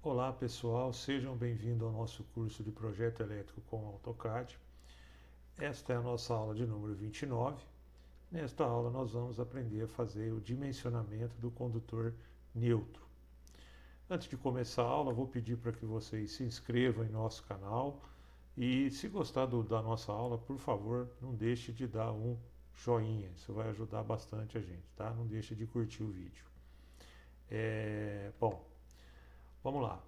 Olá pessoal, sejam bem-vindos ao nosso curso de Projeto Elétrico com AutoCAD. Esta é a nossa aula de número 29. Nesta aula nós vamos aprender a fazer o dimensionamento do condutor neutro. Antes de começar a aula, vou pedir para que vocês se inscrevam em nosso canal e se gostar da nossa aula, por favor, não deixe de dar um joinha, isso vai ajudar bastante a gente, tá? Não deixe de curtir o vídeo. Bom, vamos lá.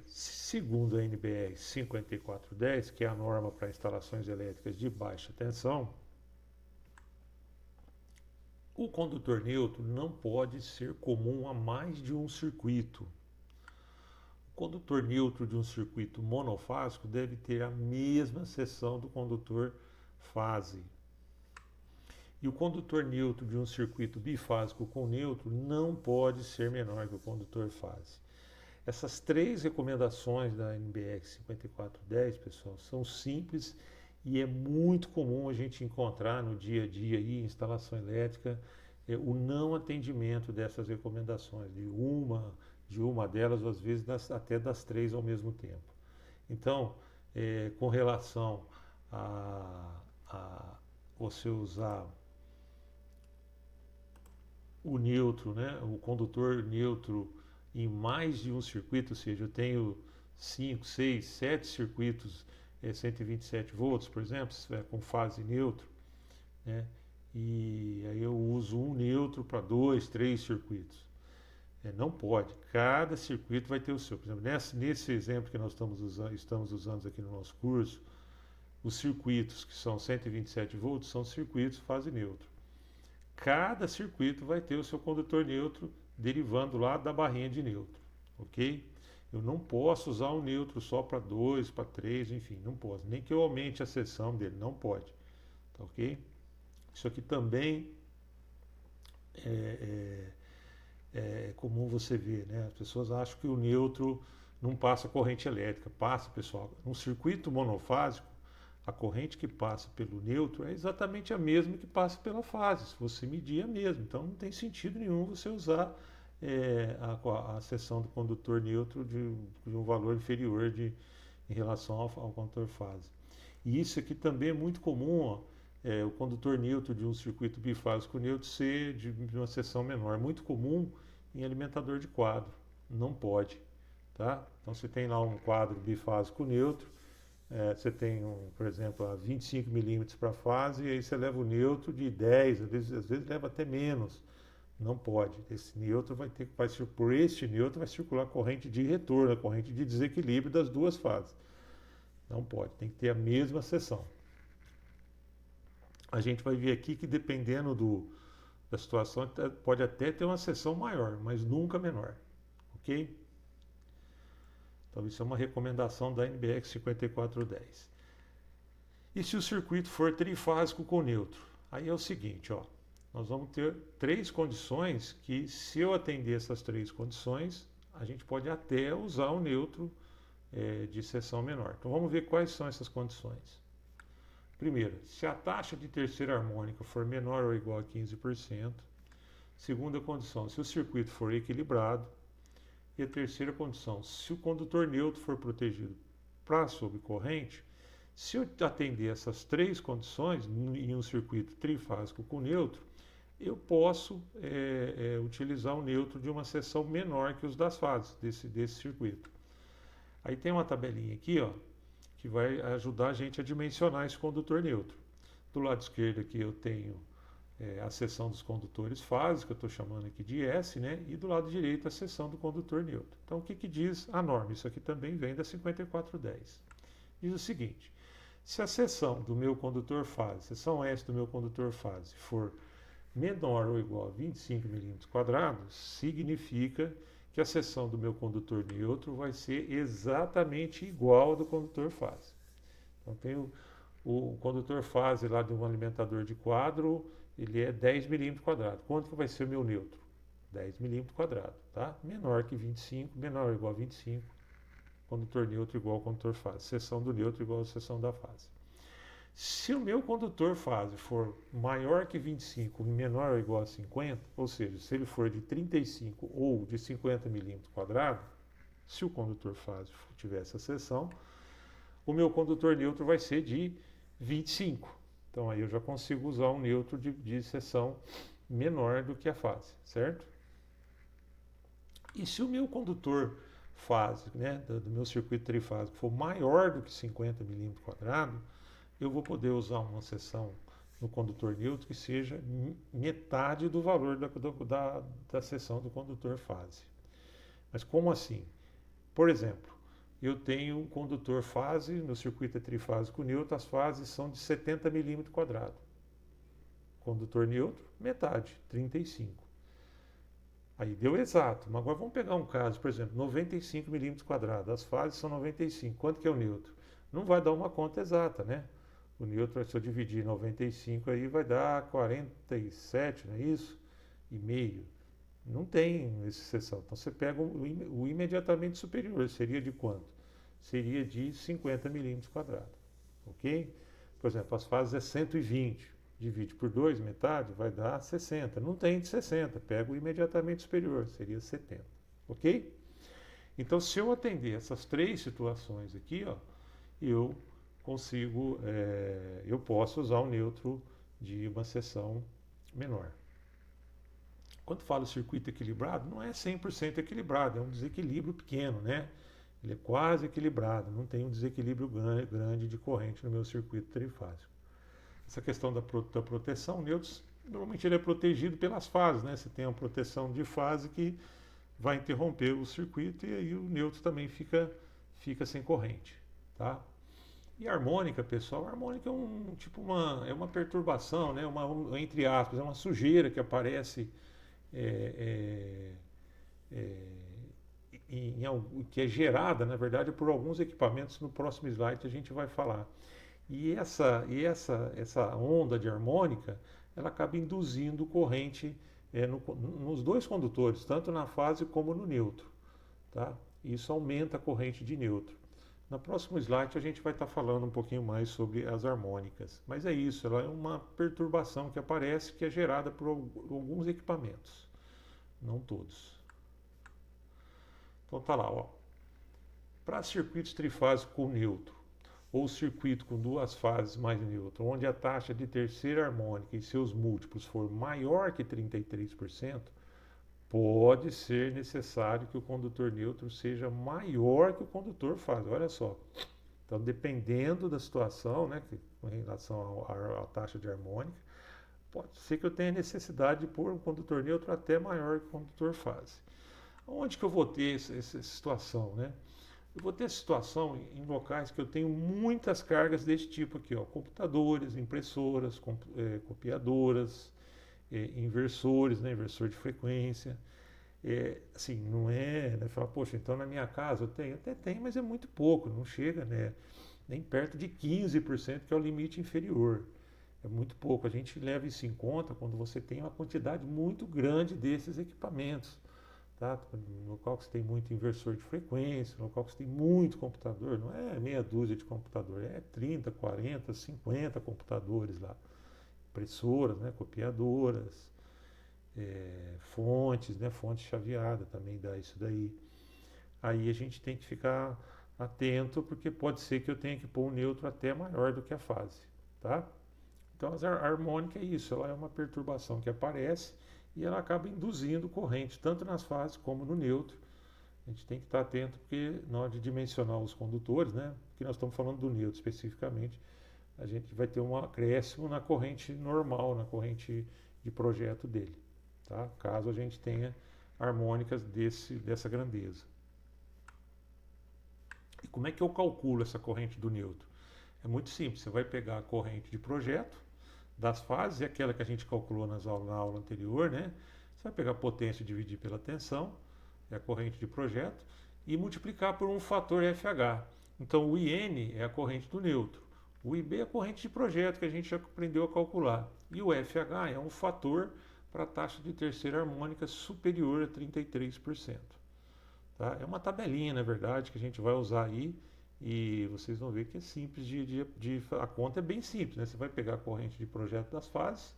Segundo a NBR 5410, que é a norma para instalações elétricas de baixa tensão, o condutor neutro não pode ser comum a mais de um circuito. O condutor neutro de um circuito monofásico deve ter a mesma seção do condutor fase. E o condutor neutro de um circuito bifásico com neutro não pode ser menor que o condutor fase. Essas três recomendações da NBR 5410, pessoal, são simples e é muito comum a gente encontrar no dia a dia aí, em instalação elétrica, o não atendimento dessas recomendações, de uma delas, ou às vezes até das três ao mesmo tempo. Então, com relação a você usar o neutro, né, o condutor neutro em mais de um circuito, ou seja, eu tenho 5, 6, 7 circuitos 127 volts, por exemplo, com fase neutro, né, e aí eu uso um neutro para 2, 3 circuitos. Não pode, cada circuito vai ter o seu. Por exemplo, nesse exemplo que nós estamos usando aqui no nosso curso, os circuitos que são 127 volts são circuitos fase neutro. Cada circuito vai ter o seu condutor neutro derivando lá da barrinha de neutro, ok? Eu não posso usar um neutro só para 2, para 3, enfim, não posso. Nem que eu aumente a seção dele, não pode, tá ok? Isso aqui também é, é comum você ver, né? As pessoas acham que o neutro não passa corrente elétrica. Passa, pessoal. Num circuito monofásico, a corrente que passa pelo neutro é exatamente a mesma que passa pela fase. Se você medir, é a mesma. Então não tem sentido nenhum você usar a seção do condutor neutro de um valor inferior em relação ao condutor fase. E isso aqui também é muito comum, ó, o condutor neutro de um circuito bifásico neutro ser de uma seção menor. É muito comum em alimentador de quadro. Não pode. Tá? Então você tem lá um quadro bifásico neutro, você tem, por exemplo, a 25 milímetros para fase, e aí você leva o neutro de 10, às vezes leva até menos. Não pode. Esse neutro por este neutro vai circular corrente de retorno, a corrente de desequilíbrio das duas fases. Não pode, tem que ter a mesma seção. A gente vai ver aqui que dependendo da situação, pode até ter uma seção maior, mas nunca menor. Ok? Então isso é uma recomendação da NBR 5410. E se o circuito for trifásico com neutro? Aí é o seguinte, ó, nós vamos ter três condições que, se eu atender essas três condições, a gente pode até usar o neutro de seção menor. Então vamos ver quais são essas condições. Primeiro, se a taxa de terceira harmônica for menor ou igual a 15%. Segunda condição, se o circuito for equilibrado. E a terceira condição, se o condutor neutro for protegido para subcorrente, se eu atender essas três condições em um circuito trifásico com neutro, eu posso utilizar o neutro de uma seção menor que os das fases desse circuito. Aí tem uma tabelinha aqui, ó, que vai ajudar a gente a dimensionar esse condutor neutro. Do lado esquerdo aqui eu tenho a seção dos condutores fase, que eu estou chamando aqui de S, né? E do lado direito a seção do condutor neutro. Então o que diz a norma? Isso aqui também vem da 5410. Diz o seguinte: se a seção do meu condutor fase, seção S do meu condutor fase, for menor ou igual a 25 milímetros quadrados, significa que a seção do meu condutor neutro vai ser exatamente igual ao do condutor fase. Então tem o condutor fase lá de um alimentador de quadro, ele é 10 milímetros quadrados. Quanto que vai ser o meu neutro? 10 milímetros quadrados, tá? Menor que 25, menor ou igual a 25. Condutor neutro igual ao condutor fase. Seção do neutro igual à seção da fase. Se o meu condutor fase for maior que 25, menor ou igual a 50, ou seja, se ele for de 35 ou de 50 milímetros quadrados, Se o condutor fase tiver essa seção, o meu condutor neutro vai ser de 25. Então aí eu já consigo usar um neutro de seção menor do que a fase, certo? E se o meu condutor fase, né, do meu circuito trifásico for maior do que 50 milímetros quadrados, eu vou poder usar uma seção no condutor neutro que seja metade do valor da seção do condutor fase. Mas como assim? Por exemplo, eu tenho um condutor fase, meu circuito é trifásico neutro, as fases são de 70 milímetros quadrados. Condutor neutro, metade, 35. Aí deu exato, mas agora vamos pegar um caso, por exemplo, 95 milímetros quadrados, as fases são 95. Quanto que é o neutro? Não vai dar uma conta exata, né? O neutro, se eu dividir 95 aí, vai dar 47, não é isso? E meio. Não tem essa seção. Então você pega o imediatamente superior, seria de quanto? Seria de 50 milímetros quadrados, ok? Por exemplo, as fases é 120, divide por 2, metade, vai dar 60. Não tem de 60, pega o imediatamente superior, seria 70, ok? Então, se eu atender essas três situações aqui, ó, eu consigo, eu posso usar o neutro de uma seção menor. Quando falo circuito equilibrado, não é 100% equilibrado, é um desequilíbrio pequeno, né? Ele é quase equilibrado, não tem um desequilíbrio grande de corrente no meu circuito trifásico. Essa questão da proteção, o neutro, normalmente ele é protegido pelas fases, né? Você tem uma proteção de fase que vai interromper o circuito e aí o neutro também fica sem corrente, tá? E a harmônica, pessoal, a harmônica é é uma perturbação, né? Entre aspas, é uma sujeira que aparece é, é, que é gerada, na verdade, por alguns equipamentos. No próximo slide a gente vai falar. E essa onda de harmônica, ela acaba induzindo corrente nos dois condutores, tanto na fase como no neutro. Tá? Isso aumenta a corrente de neutro. No próximo slide a gente vai estar falando um pouquinho mais sobre as harmônicas. Mas é isso, ela é uma perturbação que aparece, que é gerada por alguns equipamentos, não todos. Então tá lá, ó. Para circuitos trifásicos com neutro, ou circuito com duas fases mais neutro, onde a taxa de terceira harmônica e seus múltiplos for maior que 33%, pode ser necessário que o condutor neutro seja maior que o condutor fase. Olha só. Então, dependendo da situação, né, com relação à taxa de harmônica, pode ser que eu tenha necessidade de pôr um condutor neutro até maior que o condutor fase. Onde que eu vou ter essa situação, né? Eu vou ter situação em locais que eu tenho muitas cargas desse tipo aqui, ó, computadores, impressoras, copiadoras, inversores, né, inversor de frequência. Assim, não é, né, falar, poxa, então na minha casa eu tenho, até tem, mas é muito pouco, não chega, né, nem perto de 15%, que é o limite inferior. É muito pouco. A gente leva isso em conta quando você tem uma quantidade muito grande desses equipamentos. Tá? No local que você tem muito inversor de frequência, no local que você tem muito computador, não é meia dúzia de computador, é 30, 40, 50 computadores lá. Impressoras, né, copiadoras, fontes, né, fonte chaveada também dá isso daí. Aí a gente tem que ficar atento, porque pode ser que eu tenha que pôr um neutro até maior do que a fase. Tá? Então a harmônica é isso, ela é uma perturbação que aparece e ela acaba induzindo corrente, tanto nas fases como no neutro. A gente tem que estar atento, porque na hora de dimensionar os condutores, né, que nós estamos falando do neutro especificamente, a gente vai ter um acréscimo na corrente normal, na corrente de projeto dele, tá? Caso a gente tenha harmônicas dessa grandeza. E como é que eu calculo essa corrente do neutro? É muito simples, você vai pegar a corrente de projeto das fases, é aquela que a gente calculou na aula anterior, né? Você vai pegar a potência e dividir pela tensão, é a corrente de projeto, e multiplicar por um fator FH. Então o IN é a corrente do neutro, o IB é a corrente de projeto que a gente já aprendeu a calcular, e o FH é um fator para a taxa de terceira harmônica superior a 33%. Tá? É uma tabelinha, na verdade, que a gente vai usar aí. E vocês vão ver que é simples a conta é bem simples, né? Você vai pegar a corrente de projeto das fases,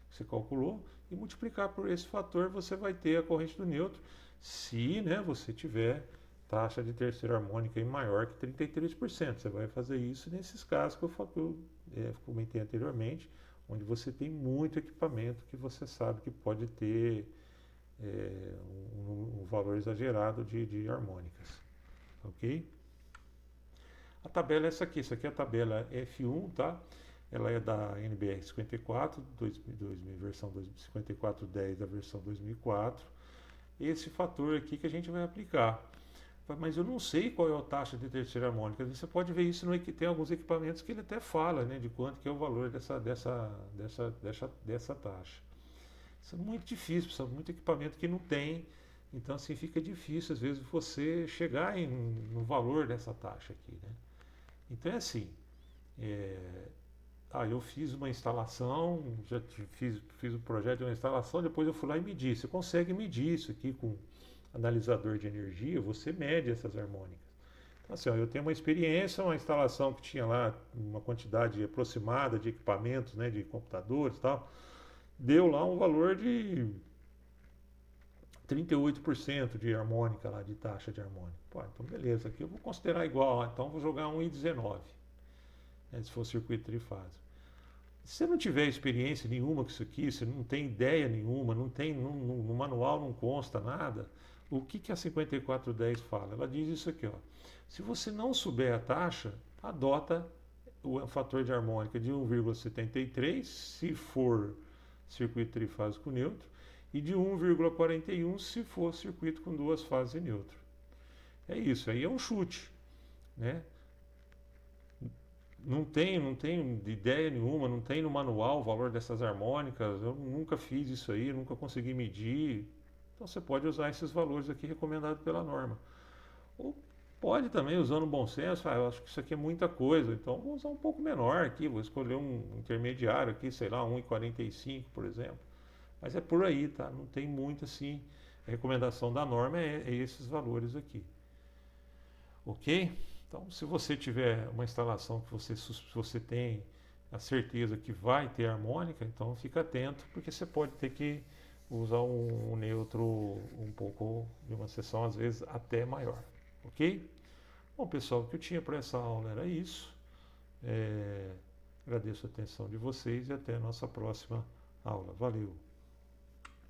que você calculou, e multiplicar por esse fator, você vai ter a corrente do neutro, se, né, você tiver taxa de terceira harmônica aí maior que 33%. Você vai fazer isso nesses casos que eu comentei anteriormente, onde você tem muito equipamento que você sabe que pode ter um valor exagerado de harmônicas. Ok? A tabela é essa aqui é a tabela F1, tá? Ela é da NBR 54, versão 5410 da versão 2004. Esse fator aqui que a gente vai aplicar. Mas eu não sei qual é a taxa de terceira harmônica. Você pode ver isso, tem alguns equipamentos que ele até fala, né, de quanto que é o valor dessa taxa. Isso é muito difícil, precisa de muito equipamento que não tem. Então, assim, fica difícil, às vezes, você chegar no valor dessa taxa aqui, né? Então, é assim, eu fiz uma instalação, fiz o projeto de uma instalação, depois eu fui lá e medi. Você consegue medir isso aqui com analisador de energia, você mede essas harmônicas. Então, assim, eu tenho uma experiência, uma instalação que tinha lá uma quantidade aproximada de equipamentos, né, de computadores e tal, deu lá um valor de 38% de harmônica lá, de taxa de harmônica. Pô, então beleza, aqui eu vou considerar igual, então vou jogar 1,19, né, se for circuito trifásico. Se você não tiver experiência nenhuma com isso aqui, você não tem ideia nenhuma, não tem no manual não consta nada, o que a 5410 fala? Ela diz isso aqui, ó. Se você não souber a taxa, adota o fator de harmônica de 1,73 se for circuito trifásico neutro e de 1,41 se for circuito com duas fases e neutro. É isso, aí é um chute, né? Não tenho ideia nenhuma, não tem no manual o valor dessas harmônicas, eu nunca fiz isso aí, nunca consegui medir. Então você pode usar esses valores aqui recomendados pela norma. Ou pode também, usando o bom senso, eu acho que isso aqui é muita coisa, então vou usar um pouco menor aqui, vou escolher um intermediário aqui, sei lá, 1,45, por exemplo. Mas é por aí, tá? Não tem muito assim. A recomendação da norma é esses valores aqui. Ok? Então, se você tiver uma instalação que você tem a certeza que vai ter harmônica, então fica atento, porque você pode ter que usar um neutro um pouco de uma seção, às vezes até maior. Ok? Bom, pessoal, o que eu tinha para essa aula era isso. Agradeço a atenção de vocês e até a nossa próxima aula. Valeu!